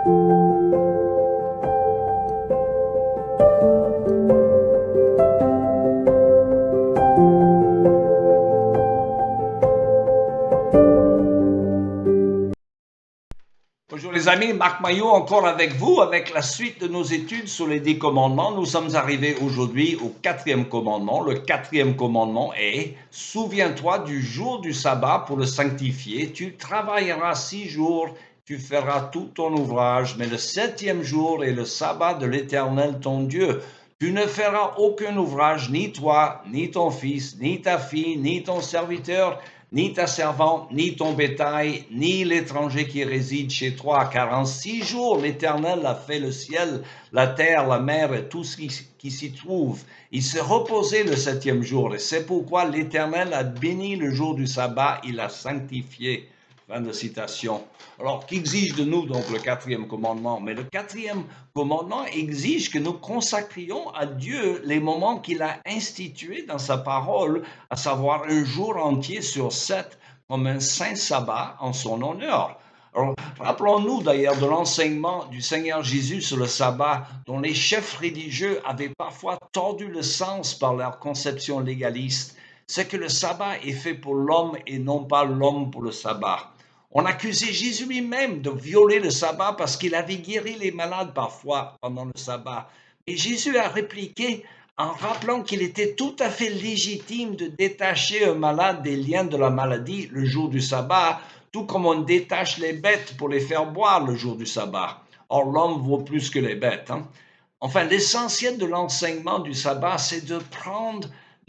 Bonjour les amis, Marc Maillot encore avec vous, avec la suite de nos études sur les 10 commandements. Nous sommes arrivés aujourd'hui au 4e commandement. Le 4e commandement est « Souviens-toi du jour du sabbat pour le sanctifier. Tu travailleras 6 jours, tu feras tout ton ouvrage, mais le 7e jour est le sabbat de l'Éternel ton Dieu. Tu ne feras aucun ouvrage, ni toi, ni ton fils, ni ta fille, ni ton serviteur, ni ta servante, ni ton bétail, ni l'étranger qui réside chez toi, car en 6 jours l'Éternel a fait le ciel, la terre, la mer et tout ce qui s'y trouve. Il s'est reposé le 7e jour, et c'est pourquoi l'Éternel a béni le jour du sabbat, il l'a sanctifié. » Fin de citation. Alors, qu'exige de nous donc le 4e commandement? Mais le 4e commandement exige que nous consacrions à Dieu les moments qu'il a institués dans sa parole, à savoir un jour entier sur 7 comme un saint sabbat en son honneur. Alors, rappelons-nous d'ailleurs de l'enseignement du Seigneur Jésus sur le sabbat, dont les chefs religieux avaient parfois tordu le sens par leur conception légaliste. C'est que le sabbat est fait pour l'homme et non pas l'homme pour le sabbat. On accusait Jésus lui-même de violer le sabbat parce qu'il avait guéri les malades parfois pendant le sabbat. Et Jésus a répliqué en rappelant qu'il était tout à fait légitime de détacher un malade des liens de la maladie le jour du sabbat, tout comme on détache les bêtes pour les faire boire le jour du sabbat. Or, l'homme vaut plus que les bêtes. Enfin, l'essentiel de l'enseignement du sabbat, c'est de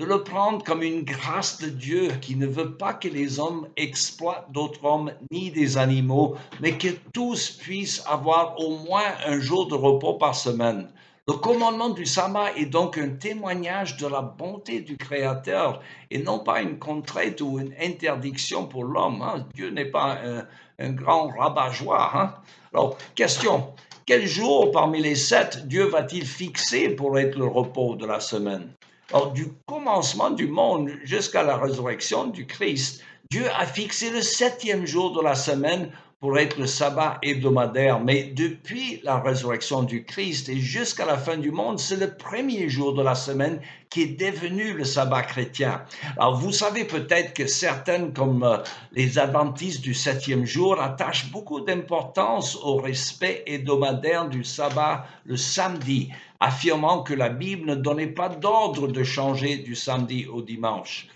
le prendre comme une grâce de Dieu qui ne veut pas que les hommes exploitent d'autres hommes ni des animaux, mais que tous puissent avoir au moins un jour de repos par semaine. Le commandement du sabbat est donc un témoignage de la bonté du Créateur et non pas une contrainte ou une interdiction pour l'homme. Dieu n'est pas un grand rabat-joie. Alors, question, quel jour parmi les 7 Dieu va-t-il fixer pour être le repos de la semaine? Alors, du commencement du monde jusqu'à la résurrection du Christ, Dieu a fixé le 7e jour de la semaine pour être le sabbat hebdomadaire. Mais depuis la résurrection du Christ et jusqu'à la fin du monde, c'est le premier jour de la semaine qui est devenu le sabbat chrétien. Alors, vous savez peut-être que certaines, comme les adventistes du 7e jour, attachent beaucoup d'importance au respect hebdomadaire du sabbat le samedi, affirmant que la Bible ne donnait pas d'ordre de changer du samedi au dimanche.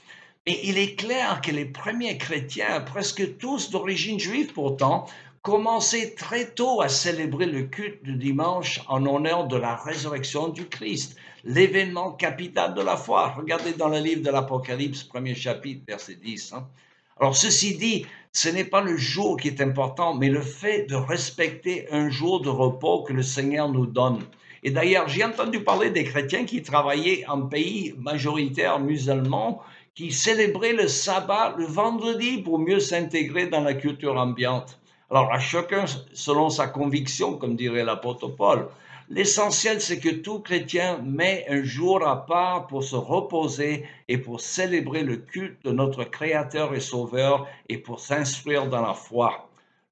Et il est clair que les premiers chrétiens, presque tous d'origine juive pourtant, commençaient très tôt à célébrer le culte du dimanche en honneur de la résurrection du Christ, l'événement capital de la foi. Regardez dans le livre de l'Apocalypse, premier chapitre, verset 10. Alors, ceci dit, ce n'est pas le jour qui est important, mais le fait de respecter un jour de repos que le Seigneur nous donne. Et d'ailleurs, j'ai entendu parler des chrétiens qui travaillaient en pays majoritaire musulman, qui célébraient le sabbat le vendredi pour mieux s'intégrer dans la culture ambiante. Alors, à chacun selon sa conviction, comme dirait l'apôtre Paul. L'essentiel, c'est que tout chrétien met un jour à part pour se reposer et pour célébrer le culte de notre Créateur et Sauveur et pour s'instruire dans la foi.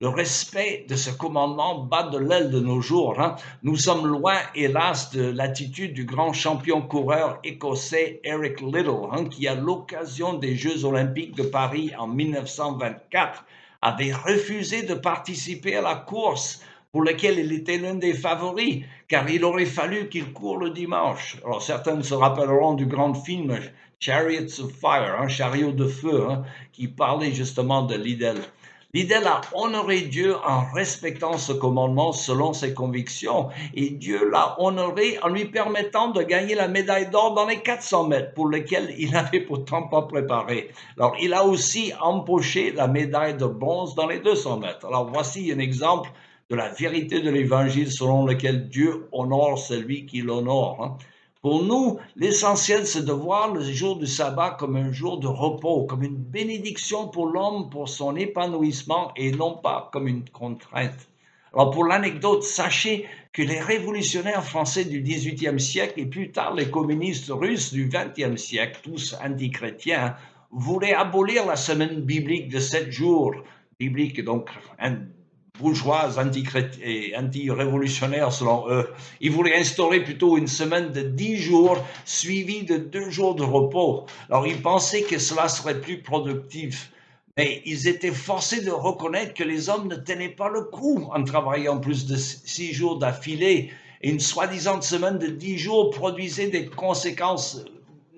Le respect de ce commandement bat de l'aile de nos jours. Nous sommes loin, hélas, de l'attitude du grand champion coureur écossais Eric Liddell, qui, à l'occasion des Jeux olympiques de Paris en 1924, avait refusé de participer à la course pour laquelle il était l'un des favoris, car il aurait fallu qu'il court le dimanche. Alors certains se rappelleront du grand film Chariots of Fire, Chariot de feu, qui parlait justement de Liddell. Liddell a honoré Dieu en respectant ce commandement selon ses convictions, et Dieu l'a honoré en lui permettant de gagner la médaille d'or dans les 400 mètres, pour lesquels il n'avait pourtant pas préparé. Alors, il a aussi empoché la médaille de bronze dans les 200 mètres. Alors, voici un exemple de la vérité de l'Évangile selon lequel Dieu honore celui qui l'honore. Pour nous, l'essentiel, c'est de voir le jour du sabbat comme un jour de repos, comme une bénédiction pour l'homme, pour son épanouissement, et non pas comme une contrainte. Alors, pour l'anecdote, sachez que les révolutionnaires français du XVIIIe siècle et plus tard les communistes russes du XXe siècle, tous anti-chrétiens, voulaient abolir la semaine biblique de 7 jours, biblique donc bourgeoise, et anti-révolutionnaire selon eux. Ils voulaient instaurer plutôt une semaine de 10 jours suivie de 2 jours de repos. Alors ils pensaient que cela serait plus productif. Mais ils étaient forcés de reconnaître que les hommes ne tenaient pas le coup en travaillant plus de 6 jours d'affilée. Et une soi-disant semaine de 10 jours produisait des conséquences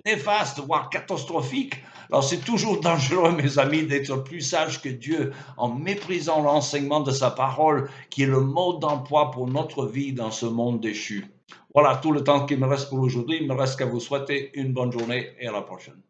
néfastes, voire catastrophiques. Alors c'est toujours dangereux, mes amis, d'être plus sage que Dieu en méprisant l'enseignement de sa parole, qui est le mode d'emploi pour notre vie dans ce monde déchu. Voilà tout le temps qu'il me reste pour aujourd'hui. Il me reste qu'à vous souhaiter une bonne journée et à la prochaine.